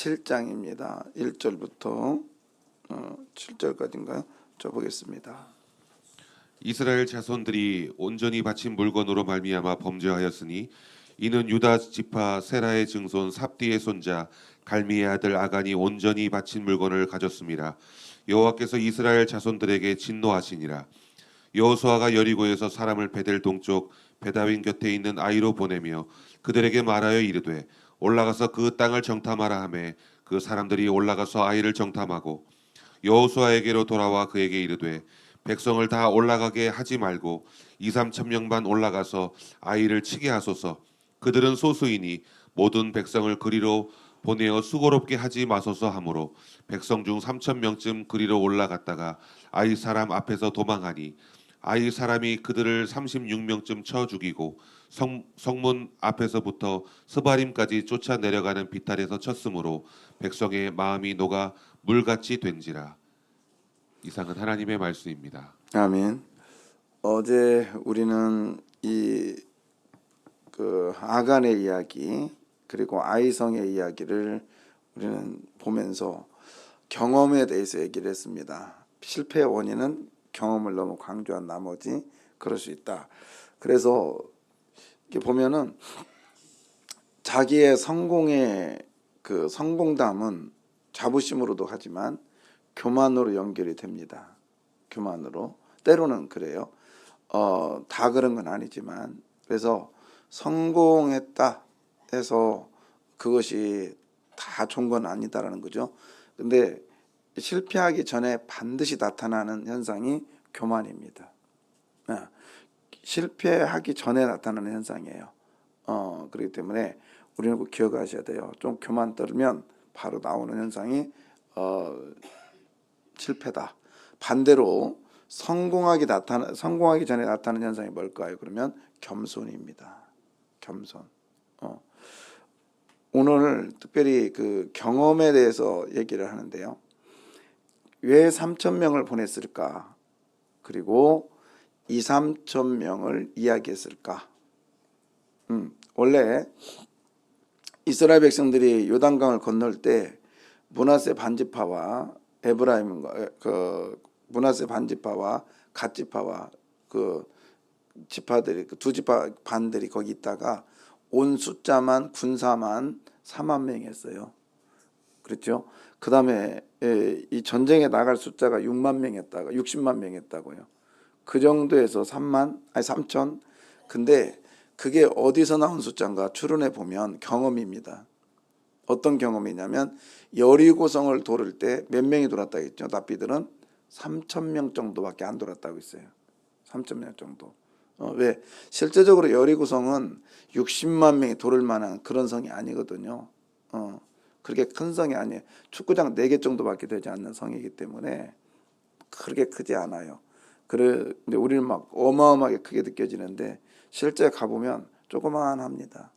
7장입니다. 1절부터 7절까지인가요? 저 보겠습니다. 이스라엘 자손들이 온전히 바친 물건으로 말미암아 범죄하였으니 이는 유다 지파 세라의 증손 삽디의 손자 갈미의 아들 아간이 온전히 바친 물건을 가졌습니다. 여호와께서 이스라엘 자손들에게 진노하시니라. 여호수아가 여리고에서 사람을 베델 동쪽 베다윈 곁에 있는 아이로 보내며 그들에게 말하여 이르되 올라가서 그 땅을 정탐하라 하매 그 사람들이 올라가서 아이를 정탐하고 여호수아에게로 돌아와 그에게 이르되 백성을 다 올라가게 하지 말고 2-3천 명만 올라가서 아이를 치게 하소서. 그들은 소수이니 모든 백성을 그리로 보내어 수고롭게 하지 마소서 하므로 백성 중 3천 명쯤 그리로 올라갔다가 아이 사람 앞에서 도망하니 아이 사람이 그들을 36명쯤 쳐 죽이고 성문 앞에서부터 스바림까지 쫓아 내려가는 비탈에서 쳤으므로 백성의 마음이 녹아 물같이 된지라. 이상은 하나님의 말씀입니다. 아멘. 어제 우리는 그 아간의 이야기 그리고 아이성의 이야기를 우리는 보면서 경험에 대해서 얘기를 했습니다. 실패의 원인은 경험을 너무 강조한 나머지 그럴 수 있다. 그래서 이렇게 보면은 자기의 성공의 그 성공담은 자부심으로도 하지만 교만으로 연결이 됩니다. 교만으로. 때로는 그래요. 다 그런 건 아니지만 그래서 성공했다 해서 그것이 다 좋은 건 아니다라는 거죠. 근데 실패하기 전에 반드시 나타나는 현상이 교만입니다. 실패하기 전에 나타나는 현상이에요. 그렇기 때문에 우리는 꼭 기억하셔야 돼요. 좀 교만 떨면 바로 나오는 현상이 실패다. 반대로 성공하기 전에 나타나는 현상이 뭘까요? 그러면 겸손입니다. 겸손. 오늘 특별히 그 경험에 대해서 얘기를 하는데요. 왜 3천 명을 보냈을까? 그리고 2-3천 명을 이야기했을까? 원래 이스라엘 백성들이 요단강을 건널 때 므낫세 반지파와 에브라임과 그 므낫세 반지파와 갓지파와 그 지파들이 그 두 지파 반들이 거기 있다가 온 숫자만 군사만 4만 명이었어요. 그렇죠? 그 다음에 이 전쟁에 나갈 숫자가 6만 명이었다가 60만 명이었다고요. 그 정도에서 3천. 근데 그게 어디서 나온 숫자인가 추론해 보면 경험입니다. 어떤 경험이냐면 여리고성을 돌을 때 몇 명이 돌았다고 했죠? 납비들은 3천 명 정도밖에 안 돌았다고 했어요. 3천 명 정도. 왜? 실제적으로 여리고성은 60만 명이 돌을 만한 그런 성이 아니거든요. 그렇게 큰 성이 아니에요. 축구장 4개 정도밖에 되지 않는 성이기 때문에 그렇게 크지 않아요. 근데 우리는 막 어마어마하게 크게 느껴지는데 실제 가보면 조그만합니다.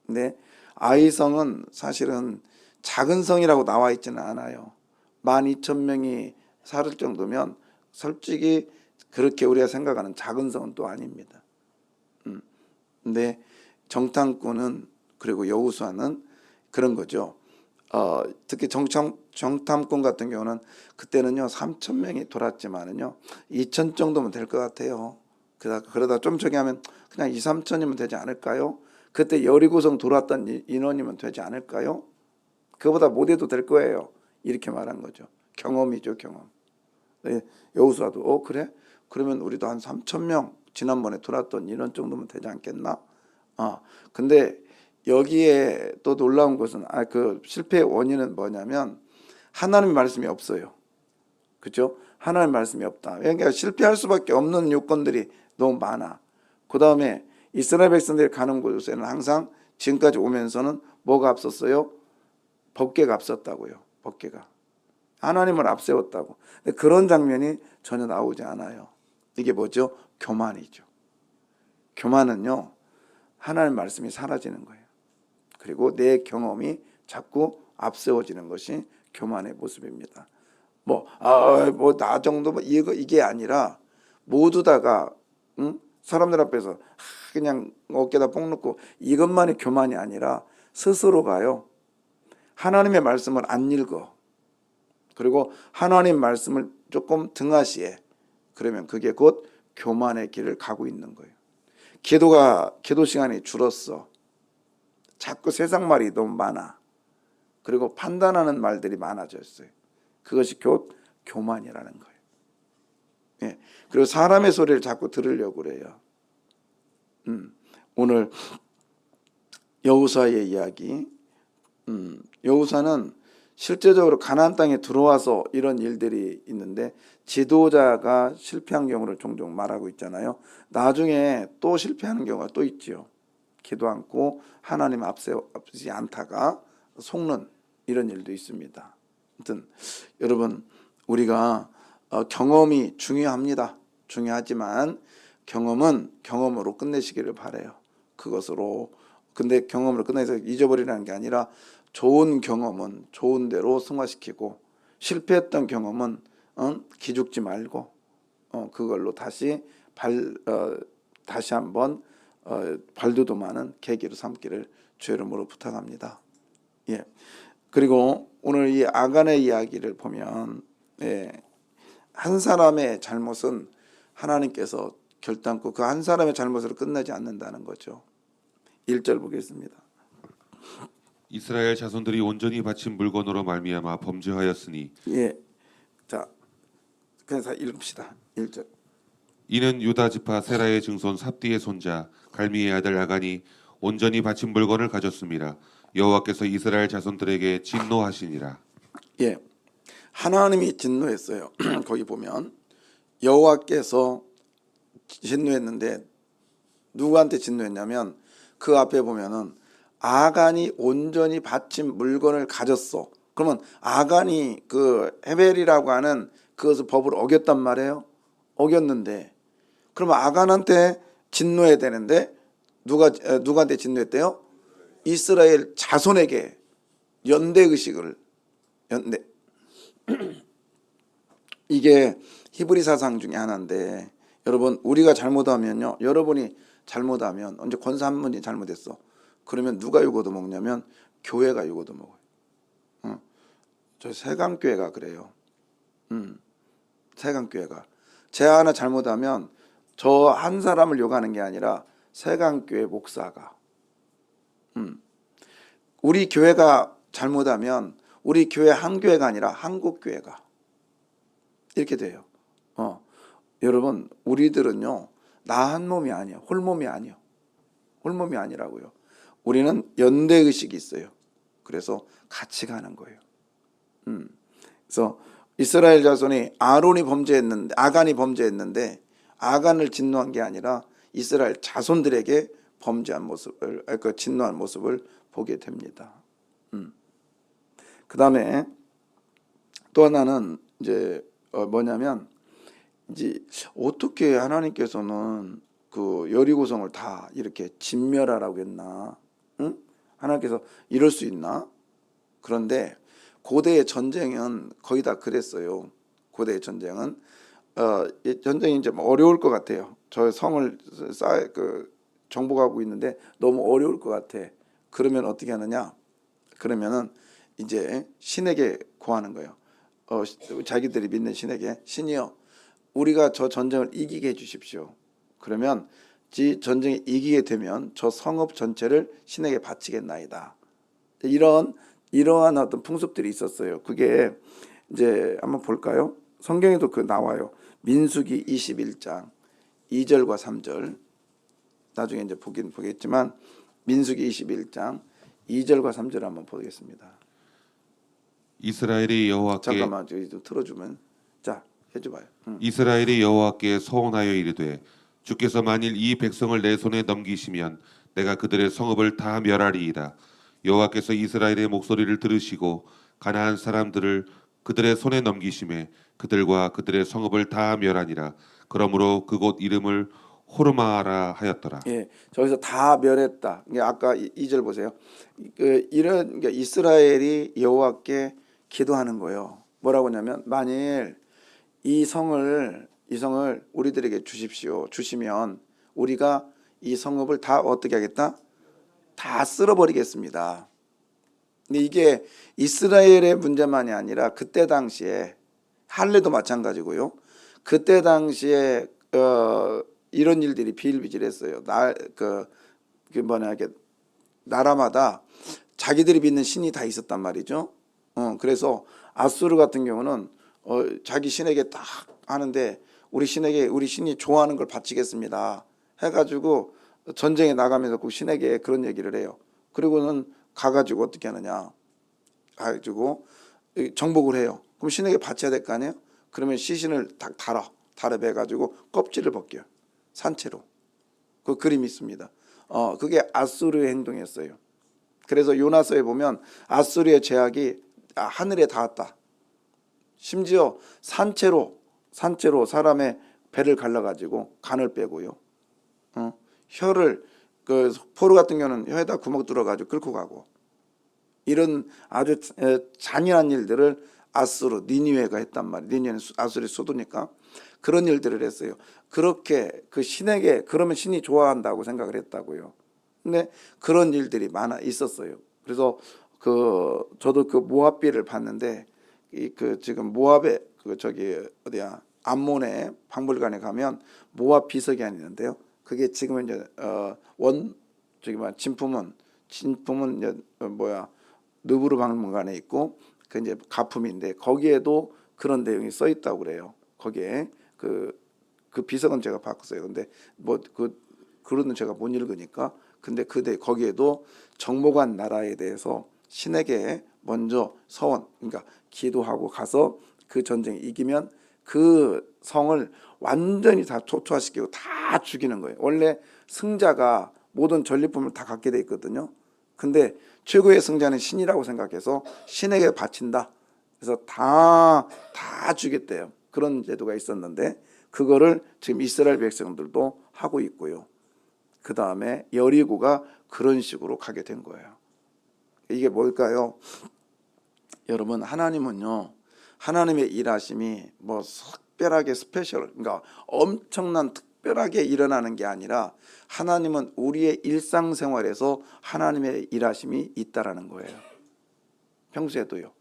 근데 아이성은 사실은 작은 성이라고 나와 있지는 않아요. 12,000명이 살 정도면 솔직히 그렇게 우리가 생각하는 작은 성은 또 아닙니다. 근데 정탐꾼은 그리고 여호수아는 그런 거죠. 특히 정탐꾼 같은 경우는 그때는요 3,000명이 돌았지만은요 2,000 정도면 될 것 같아요. 그러다 좀 저기 하면 그냥 2-3천이면 되지 않을까요? 그때 여리고성 돌았던 인원이면 되지 않을까요? 그보다 못해도 될 거예요. 이렇게 말한 거죠. 경험이죠, 경험. 여호수아도 그래? 그러면 우리도 한 3,000명 지난번에 돌았던 인원 정도면 되지 않겠나? 근데 여기에 또 놀라운 것은 그 실패의 원인은 뭐냐면 하나님의 말씀이 없어요. 그렇죠? 하나님의 말씀이 없다. 그러니까 실패할 수밖에 없는 요건들이 너무 많아. 그 다음에 이스라엘 백성들이 가는 곳에는 항상 지금까지 오면서는 뭐가 앞섰어요? 법궤가 앞섰다고요. 법궤가. 하나님을 앞세웠다고. 근데 그런 장면이 전혀 나오지 않아요. 이게 뭐죠? 교만이죠. 교만은요. 하나님의 말씀이 사라지는 거예요. 그리고 내 경험이 자꾸 앞세워지는 것이 교만의 모습입니다. 나 정도 이게 아니라 모두 다가 사람들 앞에서 그냥 어깨다 뽕 넣고 이것만이 교만이 아니라 스스로가요 하나님의 말씀을 안 읽어. 그리고 하나님 말씀을 조금 등하시해. 그러면 그게 곧 교만의 길을 가고 있는 거예요. 기도 시간이 줄었어. 자꾸 세상 말이 너무 많아. 그리고 판단하는 말들이 많아졌어요. 그것이 곧 교만이라는 거예요. 예. 그리고 사람의 소리를 자꾸 들으려고 그래요. 오늘 여호수아의 이야기. 여호수아는 실제적으로 가나안 땅에 들어와서 이런 일들이 있는데 지도자가 실패한 경우를 종종 말하고 있잖아요. 나중에 또 실패하는 경우가 또 있지요. 기도 않고 하나님 앞서지 않다가 속는 이런 일도 있습니다. 아무튼 여러분 우리가 경험이 중요합니다. 중요하지만 경험은 경험으로 끝내시기를 바라요. 그것으로 근데 경험으로 끝내서 잊어버리라는 게 아니라 좋은 경험은 좋은 대로 승화시키고 실패했던 경험은 기죽지 말고 그걸로 다시 한번 발돋움하는 계기로 삼기를 주의 이름으로 부탁합니다. 예. 그리고 오늘 이 아간의 이야기를 보면 한 사람의 잘못은 하나님께서 결단코 그 한 사람의 잘못으로 끝나지 않는다는 거죠. 1절 보겠습니다. 이스라엘 자손들이 온전히 바친 물건으로 말미암아 범죄하였으니 예. 자, 그래서 읽읍시다. 1절. 이는 유다 지파 세라의 증손 삽디의 손자 갈미의 아들 아간이 온전히 바친 물건을 가졌습니다. 여호와께서 이스라엘 자손들에게 진노하시니라. 예. 하나님이 진노했어요. 거기 보면 여호와께서 진노했는데 누구한테 진노했냐면 그 앞에 보면은 아간이 온전히 바친 물건을 가졌어. 그러면 아간이 그 헤벨이라고 하는 그것을 법을 어겼단 말이에요. 어겼는데 그러면 아간한테 진노해야 되는데 누구한테 진노했대요? 이스라엘 자손에게 연대 이게 히브리 사상 중에 하나인데 여러분 우리가 잘못하면요, 여러분이 잘못하면 언제 권사 한 분이 잘못했어. 그러면 누가 욕 얻어먹냐면 교회가 욕 얻어먹어요. 저 세강교회가 그래요. 세강교회가 제가 하나 잘못하면 저 한 사람을 욕하는 게 아니라 세강교회 목사가 우리 교회가 잘못하면 우리 교회 한 교회가 아니라 한국교회가 이렇게 돼요. 여러분 우리들은요 나 한 몸이 아니야. 홀몸이 아니야. 홀몸이 아니라고요. 우리는 연대의식이 있어요. 그래서 같이 가는 거예요. 그래서 이스라엘 자손이 아간이 범죄했는데 아간을 진노한 게 아니라 이스라엘 자손들에게 범죄한 모습을 진노한 모습을 보게 됩니다. 그 다음에 또 하나는 이제 뭐냐면 이제 어떻게 하나님께서는 그 여리고성을 다 이렇게 진멸하라고 했나? 응? 하나님께서 이럴 수 있나? 그런데 고대의 전쟁은 거의 다 그랬어요. 고대의 전쟁은 전쟁이 이제 어려울 것 같아요. 저 성을 정복하고 있는데 너무 어려울 것 같아. 그러면 어떻게 하느냐? 그러면은 이제 신에게 구하는 거예요. 자기들이 믿는 신에게 신이여 우리가 저 전쟁을 이기게 해주십시오. 그러면 이 전쟁에 이기게 되면 저 성읍 전체를 신에게 바치겠나이다. 이러한 어떤 풍습들이 있었어요. 그게 이제 한번 볼까요? 성경에도 그 나와요. 민수기 21장 2절과 3절. 나중에 이제 보긴 보겠지만 민수기 21장 2절과 3절 한번 보겠습니다. 이스라엘이 여호와께 잠깐만 좀 틀어주면 자 해줘봐요. 이스라엘이 여호와께 서원하여 이르되 주께서 만일 이 백성을 내 손에 넘기시면 내가 그들의 성읍을 다 멸하리이다. 여호와께서 이스라엘의 목소리를 들으시고 가나안 사람들을 그들의 손에 넘기심에 그들과 그들의 성읍을 다 멸하니라. 그러므로 그곳 이름을 호르마라 하였더라. 예, 저기서 다 멸했다. 아까 2절 보세요. 그러니까 이스라엘이 여호와께 기도하는 거예요. 뭐라고 하냐면 만일 이 성을 우리들에게 주십시오. 주시면 우리가 이 성읍을 다 어떻게 하겠다? 다 쓸어버리겠습니다. 근데 이게 이스라엘의 문제만이 아니라 그때 당시에 할례도 마찬가지고요. 그때 당시에 이런 일들이 비일비재했어요. 그 뭐냐 이게 나라마다 자기들이 믿는 신이 다 있었단 말이죠. 그래서 아수르 같은 경우는 자기 신에게 딱 하는데 우리 신이 좋아하는 걸 바치겠습니다 해가지고 전쟁에 나가면서 그 신에게 그런 얘기를 해요. 그리고는 가가지고 어떻게 하느냐, 가지고 정복을 해요. 그럼 신에게 바쳐야 될 거 아니에요? 그러면 시신을 딱 달아 매가지고 껍질을 벗겨요. 산채로. 그 그림이 있습니다. 그게 아수르의 행동이었어요. 그래서 요나서에 보면 아수르의 제약이 하늘에 닿았다. 심지어 산채로 사람의 배를 갈라가지고 간을 빼고요. 혀를 그 포로 같은 경우는 혀에다 구멍 뚫어가지고 끌고 가고 이런 아주 잔인한 일들을 아수르 니니웨가 했단 말이에요. 니니웨는 아수르의 수도니까 그런 일들을 했어요. 그렇게 그 신에게 그러면 신이 좋아한다고 생각을 했다고요. 근데 그런 일들이 많아 있었어요. 그래서 저도 그 모압비를 봤는데 그 지금 모압에 저기 어디야 암몬의 박물관에 가면 모압 비석이 있는데요. 그게 지금은 이제 진품은 이제 느부르 박물관에 있고 그 이제 가품인데 거기에도 그런 내용이 써 있다고 그래요. 거기에 그 비석은 제가 봤어요. 근데 그거는 제가 못 읽으니까. 근데 거기에도 정복한 나라에 대해서 신에게 먼저 그러니까 기도하고 가서 그 전쟁에 이기면 그 성을 완전히 다 초토화시키고 다 죽이는 거예요. 원래 승자가 모든 전리품을 다 갖게 돼 있거든요. 근데 최고의 승자는 신이라고 생각해서 신에게 바친다. 그래서 다 죽였대요. 그런 제도가 있었는데 그거를 지금 이스라엘 백성들도 하고 있고요. 그 다음에 여리고가 그런 식으로 가게 된 거예요. 이게 뭘까요? 여러분, 하나님은요, 하나님의 일하심이 뭐 특별하게 그러니까 엄청난 특별하게 일어나는 게 아니라 하나님은 우리의 일상생활에서 하나님의 일하심이 있다라는 거예요. 평소에도요.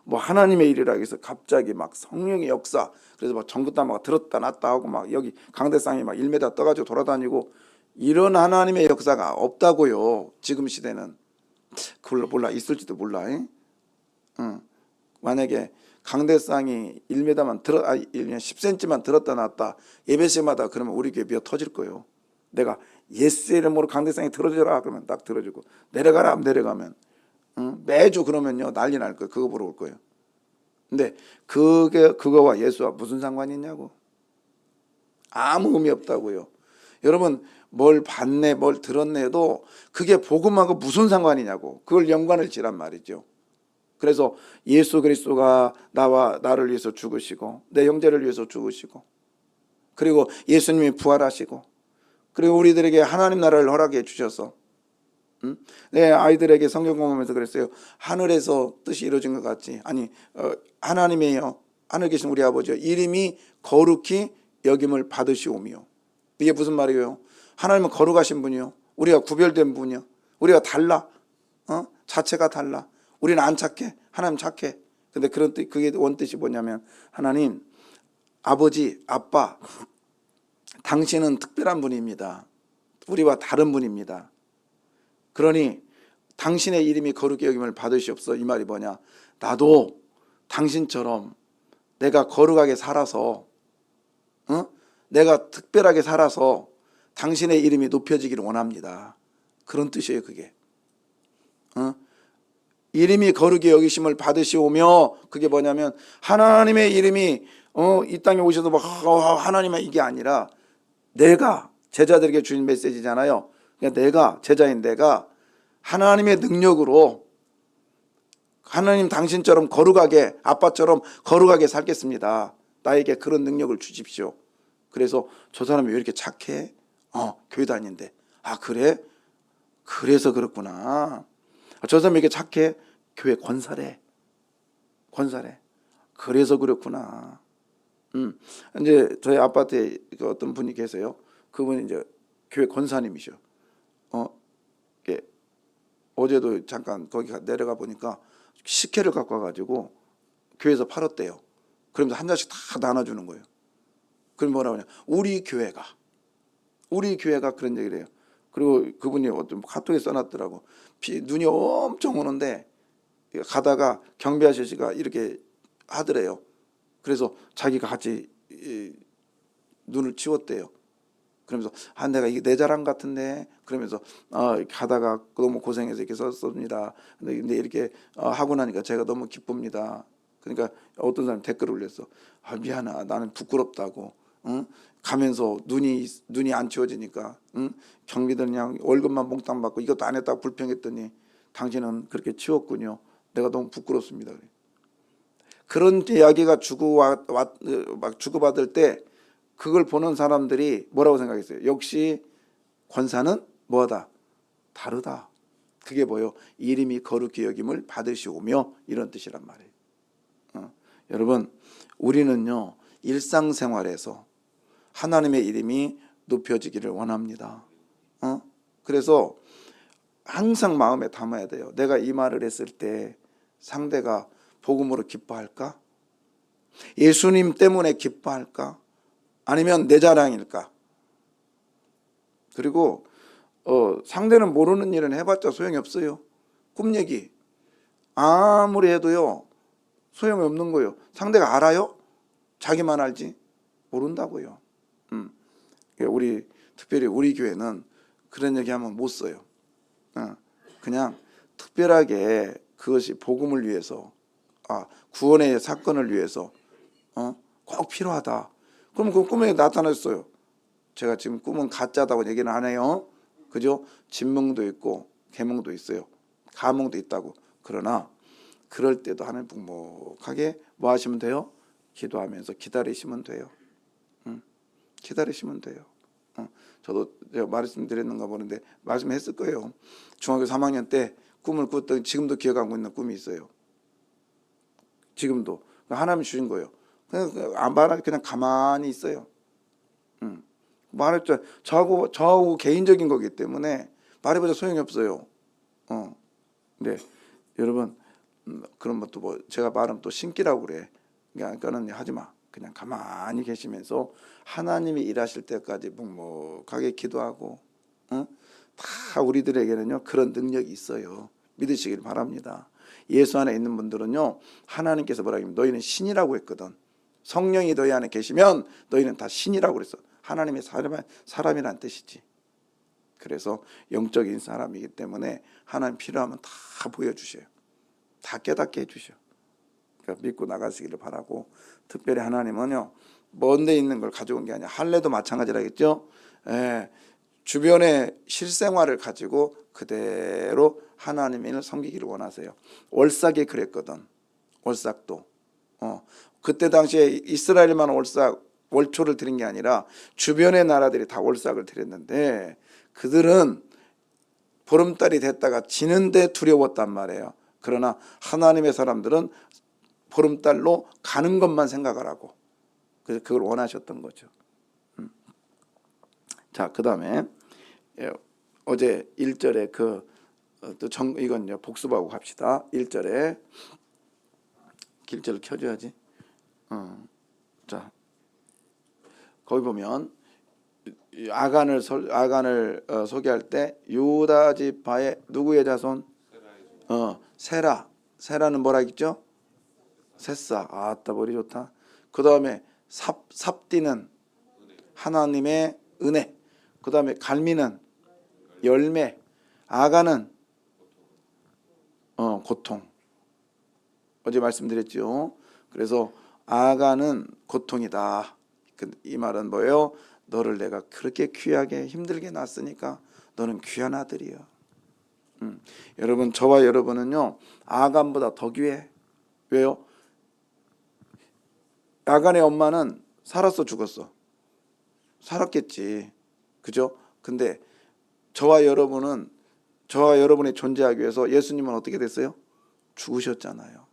뭐 하나님의 일이라 해서 갑자기 막 성령의 역사, 그래서 막 전구 막 들었다 놨다 하고 막 여기 강대상이 막 1m 떠가지고 돌아다니고 이런 하나님의 역사가 없다고요. 지금 시대는. 그걸 몰라, 있을지도 몰라. 만약에 강대상이 1m만 10cm만 들었다 놨다 예배 시마다 그러면 우리 교회 미어 터질 거예요. 내가 예수 이름으로 강대상이 들어져라 그러면 딱 들어지고 내려가라 하면 내려가면 매주 그러면요 난리 날 거예요. 그거 보러 올 거예요. 근데 그거와 예수와 무슨 상관이 있냐고. 아무 의미 없다고요. 여러분, 뭘 봤네 뭘 들었네도 그게 복음하고 무슨 상관이냐고. 그걸 연관을 지란 말이죠. 그래서 예수 그리스도가 나를 위해서 죽으시고 내 형제를 위해서 죽으시고 그리고 예수님이 부활하시고 그리고 우리들에게 하나님 나라를 허락해 주셔서 내 아이들에게 성경 공부하면서 그랬어요. 하늘에서 뜻이 이루어진 것 같지. 아니 하나님이요, 하늘 계신 우리 아버지요, 이름이 거룩히 여김을 받으시오며. 이게 무슨 말이에요? 하나님은 거룩하신 분이요, 우리가 구별된 분이요, 우리가 달라. 자체가 달라. 우리는 안 착해, 하나님 착해. 근데 그런 뜻, 그게 원뜻이 뭐냐면 하나님 아버지 아빠 당신은 특별한 분입니다. 우리와 다른 분입니다. 그러니 당신의 이름이 거룩히 여김을 받으시옵소서. 이 말이 뭐냐, 나도 당신처럼 내가 거룩하게 살아서 내가 특별하게 살아서 당신의 이름이 높여지기를 원합니다. 그런 뜻이에요. 그게 이름이 거룩히 여기심을 받으시오며, 그게 뭐냐면 하나님의 이름이 이 땅에 오셔서 막 하나님의 이게 아니라 내가 제자들에게 주신 메시지잖아요. 그러니까 제자인 내가 하나님의 능력으로 하나님 당신처럼 거룩하게, 아빠처럼 거룩하게 살겠습니다. 나에게 그런 능력을 주십시오. 그래서 저 사람이 왜 이렇게 착해? 교회 다니는데. 아 그래? 그래서 그렇구나. 저 사람이 이렇게 착해? 교회 권사래. 그래서 그렇구나. 이제 저희 아파트에 어떤 분이 계세요. 그분이 이제 교회 권사님이셔. 어제도 잠깐 거기 내려가 보니까 식혜를 갖고 와가지고 교회에서 팔았대요. 그러면서 한 잔씩 다 나눠주는 거예요. 그럼 뭐라고 하냐? 우리 교회가 그런 얘기를 해요. 그리고 그분이 어떤 카톡에 써놨더라고. 눈이 엄청 오는데 가다가 경비 아저씨가 이렇게 하더래요. 그래서 자기가 같이 눈을 치웠대요. 그러면서 내가 이게 내 자랑 같은데, 그러면서 가다가 너무 고생해서 이렇게 썼습니다. 근데 이렇게 하고 나니까 제가 너무 기쁩니다. 그러니까 어떤 사람이 댓글을 올렸어. 미안하, 나는 부끄럽다고. 응? 가면서 눈이 안 치워지니까, 응? 경비들 그냥 월급만 몽땅 받고 이것도 안 했다고 불평했더니 당신은 그렇게 치웠군요. 내가 너무 부끄럽습니다. 그래. 그런 이야기가 막 주고받을 때 그걸 보는 사람들이 뭐라고 생각했어요? 역시 권사는 뭐하다? 다르다. 그게 뭐요? 이름이 거룩히 여김을 받으시오며, 이런 뜻이란 말이에요. 여러분, 우리는요 일상생활에서 하나님의 이름이 높여지기를 원합니다. 그래서 항상 마음에 담아야 돼요. 내가 이 말을 했을 때 상대가 복음으로 기뻐할까? 예수님 때문에 기뻐할까? 아니면 내 자랑일까? 그리고 상대는 모르는 일은 해봤자 소용이 없어요. 꿈 얘기 아무리 해도요 소용이 없는 거예요. 상대가 알아요? 자기만 알지 모른다고요. 특별히 우리 교회는 그런 얘기하면 못 써요. 그냥 특별하게 그것이 복음을 위해서, 구원의 사건을 위해서 꼭 필요하다. 그럼 그 꿈에 나타났어요. 제가 지금 꿈은 가짜다고 얘기는 안 해요. 그죠? 진몽도 있고 계몽도 있어요. 가몽도 있다고. 그러나 그럴 때도 하나님 묵묵하게 뭐 하시면 돼요? 기도하면서 기다리시면 돼요. 기다리시면 돼요. 저도 제가 말씀드렸는가 보는데 말씀했을 거예요. 중학교 3학년 때 꿈을 꿨던, 지금도 기억하고 있는 꿈이 있어요. 지금도 하나님이 주신 거예요. 그냥 안 말하고 그냥 가만히 있어요. 말했죠. 저하고 개인적인 거기 때문에 말해보자 소용이 없어요. 네, 여러분, 그런 것도 뭐 제가 말하면 또 신기라고 그래. 그러니까는 하지 마. 그냥 가만히 계시면서 하나님이 일하실 때까지 묵묵하게 기도하고, 다 우리들에게는요 그런 능력이 있어요. 믿으시길 바랍니다. 예수 안에 있는 분들은요 하나님께서 뭐라고 하면 너희는 신이라고 했거든. 성령이 너희 안에 계시면 너희는 다 신이라고 그랬어. 하나님의 사람이란 뜻이지. 그래서 영적인 사람이기 때문에 하나님 필요하면 다 보여주셔요. 다 깨닫게 해주셔. 그러니까 믿고 나가시기를 바라고, 특별히 하나님은요 먼 데 있는 걸 가져온 게 아니야. 할례도 마찬가지라겠죠. 주변의 실생활을 가지고 그대로 하나님을 섬기기를 원하세요. 월삭이 그랬거든. 월삭도 그때 당시에 이스라엘만 월초를 드린 게 아니라 주변의 나라들이 다 월삭을 드렸는데 그들은 보름달이 됐다가 지는데 두려웠단 말이에요. 그러나 하나님의 사람들은 보름달로 가는 것만 생각을 하고, 그래서 그걸 원하셨던 거죠. 자, 그 다음에 어제 1절에 이건요 복습하고 갑시다. 1절에 길절을 켜줘야지. 자, 거기 보면 아간을 소개할 때 유다 지파의 누구의 자손? 세라는 뭐라 했죠? 셋사. 아따 머리 좋다. 그 다음에 삽디는 하나님의 은혜. 그 다음에 갈미는 열매. 아간은 고통. 어제 말씀드렸죠. 그래서 아간은 고통이다. 이 말은 뭐예요? 너를 내가 그렇게 귀하게 힘들게 낳았으니까 너는 귀한 아들이야. 여러분, 저와 여러분은요 아간보다 더 귀해. 왜요? 아간의 엄마는 살았어 죽었어? 살았겠지. 그죠? 근데 저와 여러분이 존재하기 위해서 예수님은 어떻게 됐어요? 죽으셨잖아요.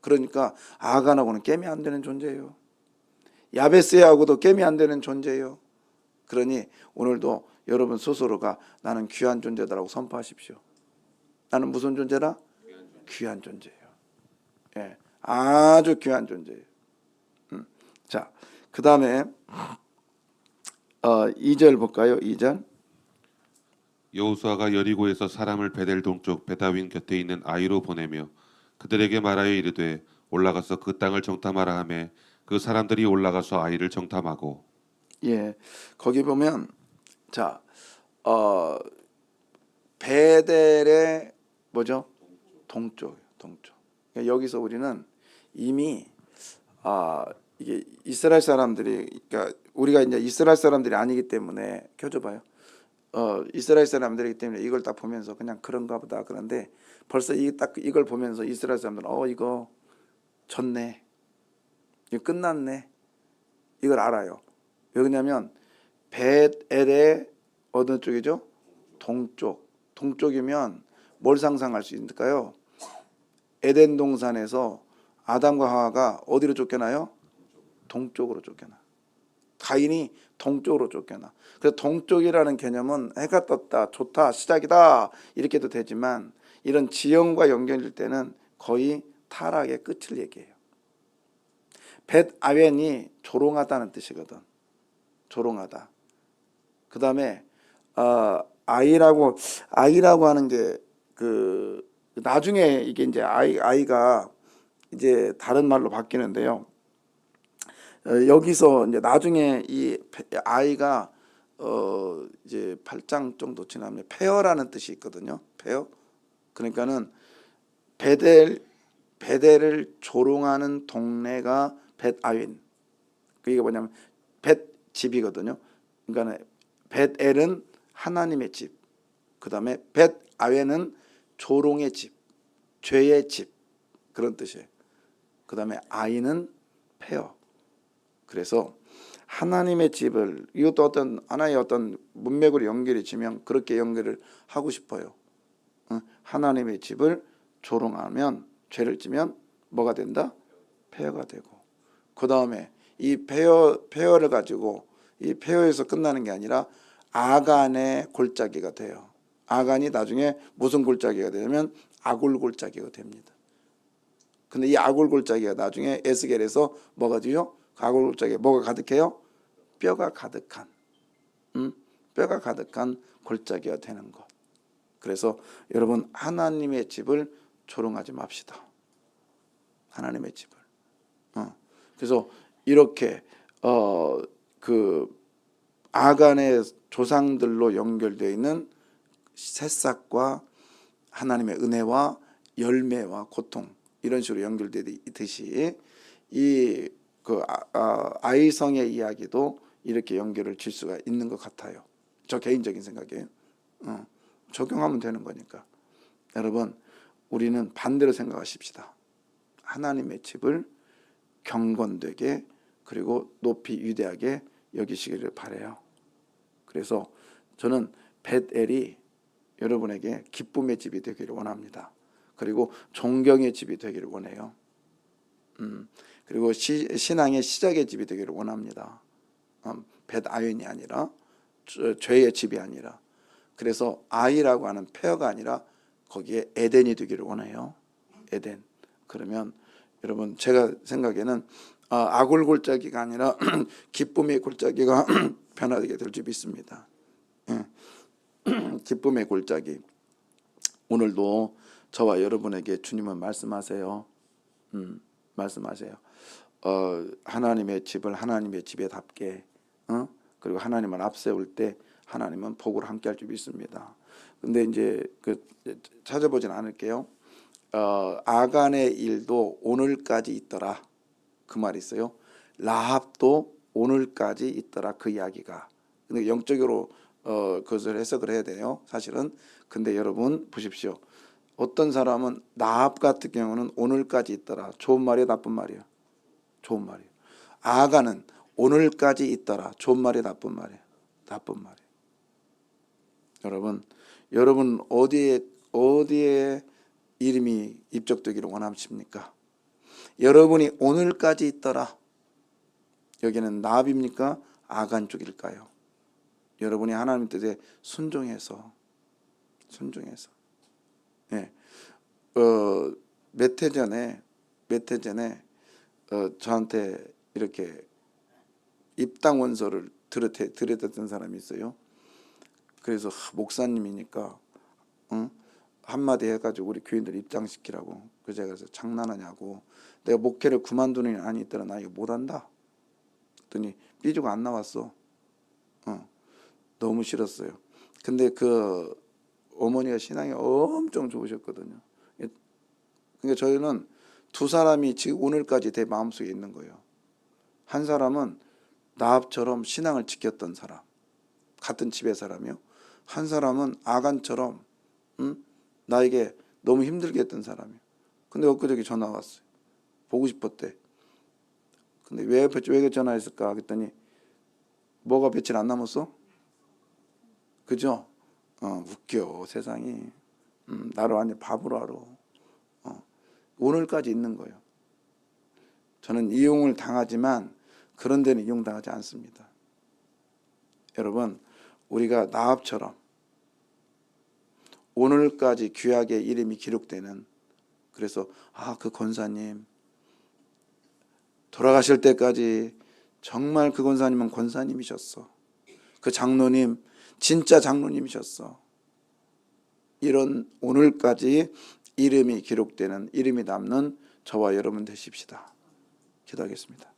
그러니까 아간하고는 깨면 안 되는 존재예요. 야베스하고도 깨면 안 되는 존재예요. 그러니 오늘도 여러분 스스로가 나는 귀한 존재다라고 선포하십시오. 나는 무슨 존재라? 귀한 존재예요. 예, 아주 귀한 존재예요. 자, 그 다음에 2절 볼까요? 2절. 여호수아가 여리고에서 사람을 베델 동쪽 베다윈 곁에 있는 아이로 보내며 그들에게 말하여 이르되 올라가서 그 땅을 정탐하라 하매 그 사람들이 올라가서 아이를 정탐하고. 예, 거기 보면 자, 베델의 뭐죠? 동쪽. 그러니까 여기서 우리는 이미 이게 이스라엘 사람들이, 그러니까 우리가 이제 이스라엘 사람들이 아니기 때문에 켜줘봐요. 이스라엘 사람들이기 때문에 이걸 딱 보면서 그냥 그런가 보다. 그런데 벌써 이걸 보면서 이스라엘 사람들은 이거 졌네, 이거 끝났네, 이걸 알아요. 왜 그러냐면 벳엘의 어느 쪽이죠? 동쪽이면 뭘 상상할 수 있을까요? 에덴 동산에서 아담과 하와가 어디로 쫓겨나요? 동쪽으로 쫓겨나. 가인이 동쪽으로 쫓겨나. 그래서 동쪽이라는 개념은 해가 떴다, 좋다, 시작이다 이렇게도 되지만 이런 지형과 연결될 때는 거의 타락의 끝을 얘기해요. 벳 아웬이 조롱하다는 뜻이거든. 조롱하다. 그 다음에 아이라고 하는 게 그 나중에 이게 이제 아이가 이제 다른 말로 바뀌는데요. 여기서 이제 나중에 이 아이가 이제 8장 정도 지나면 폐허라는 뜻이 있거든요. 폐허. 그러니까는 베델을 조롱하는 동네가 벳아윈. 그게 뭐냐면 벳 집이거든요. 그러니까 벳엘은 하나님의 집. 그다음에 벳아웬은 조롱의 집, 죄의 집, 그런 뜻이에요. 그다음에 아이는 폐허. 그래서 하나님의 집을, 이것도 어떤 하나의 어떤 문맥으로 연결이 지면 그렇게 연결을 하고 싶어요. 하나님의 집을 조롱하면, 죄를 지면 뭐가 된다? 폐허가 되고, 그 다음에 이 폐허를 가지고, 이 폐허에서 끝나는 게 아니라 아간의 골짜기가 돼요. 아간이 나중에 무슨 골짜기가 되냐면 아골 골짜기가 됩니다. 근데 이 아골 골짜기가 나중에 에스겔에서 뭐가 돼요? 아골 골짜기에 뭐가 가득해요? 뼈가 가득한, 뼈가 가득한 골짜기가 되는 것. 그래서 여러분, 하나님의 집을 조롱하지 맙시다. 하나님의 집을. 그래서 이렇게 그 아간의 조상들로 연결되어 있는 새싹과 하나님의 은혜와 열매와 고통, 이런 식으로 연결되듯이 이 그 아이성의 이야기도 이렇게 연결을 질 수가 있는 것 같아요. 저 개인적인 생각이에요. 적용하면 되는 거니까. 여러분, 우리는 반대로 생각하십시다. 하나님의 집을 경건되게, 그리고 높이 위대하게 여기시기를 바라요. 그래서 저는 벳엘이 여러분에게 기쁨의 집이 되기를 원합니다. 그리고 존경의 집이 되기를 원해요. 그리고 신앙의 시작의 집이 되기를 원합니다. 벳아윈이 아니라, 죄의 집이 아니라. 그래서 아이라고 하는 폐허가 아니라 거기에 에덴이 되기를 원해요. 에덴. 그러면 여러분, 제가 생각에는 아골 골짜기가 아니라 기쁨의 골짜기가 변화되게 될 줄 믿습니다. 기쁨의 골짜기. 오늘도 저와 여러분에게 주님은 말씀하세요. 말씀하세요. 하나님의 집을 하나님의 집에답게, 그리고 하나님을 앞세울 때 하나님은 복으로 함께할 줄 믿습니다. 근데 이제 찾아보진 않을게요. 아간의 일도 오늘까지 있더라, 그 말이 있어요. 라합도 오늘까지 있더라, 그 이야기가. 근데 영적으로 그것을 해석을 해야 돼요, 사실은. 근데 여러분 보십시오. 어떤 사람은 라합 같은 경우는 오늘까지 있더라. 좋은 말이에요, 나쁜 말이에요? 좋은 말이에요. 아간은 오늘까지 있더라. 좋은 말이에요, 나쁜 말이에요? 나쁜 말이에요. 여러분 어디에 이름이 입적되기를 원하십니까? 여러분이 오늘까지 있더라, 여기는 라합입니까? 아간 쪽일까요? 여러분이 하나님 뜻에 순종해서 예. 몇 해 전에 저한테 이렇게 입당 원서를 드렸던 사람이 있어요. 그래서 목사님이니까 한마디 해가지고 우리 교인들 입장시키라고. 그래서 제가 그래서 장난하냐고. 내가 목회를 그만두는 일 아니 있더라. 나 이거 못한다. 그랬더니 삐죽 안 나왔어. 너무 싫었어요. 근데 그 어머니가 신앙이 엄청 좋으셨거든요. 그러니까 저희는 두 사람이 지금 오늘까지 내 마음속에 있는 거예요. 한 사람은 나합처럼 신앙을 지켰던 사람, 같은 집의 사람이요. 한 사람은 아간처럼 나에게 너무 힘들게 했던 사람이에요. 근데 엊그저께 전화 왔어요. 보고 싶었대. 근데 왜 전화했을까 그랬더니 뭐가 며칠 안 남았어? 그죠? 웃겨 세상이. 나를 완전 바보로 알아. 오늘까지 있는 거예요. 저는 이용을 당하지만 그런 데는 이용당하지 않습니다. 여러분, 우리가 나합처럼 오늘까지 귀하게 이름이 기록되는, 그래서 그 권사님 돌아가실 때까지 정말 그 권사님은 권사님이셨어. 그 장로님 진짜 장로님이셨어. 이런 오늘까지 이름이 기록되는, 이름이 남는 저와 여러분 되십시다. 기도하겠습니다.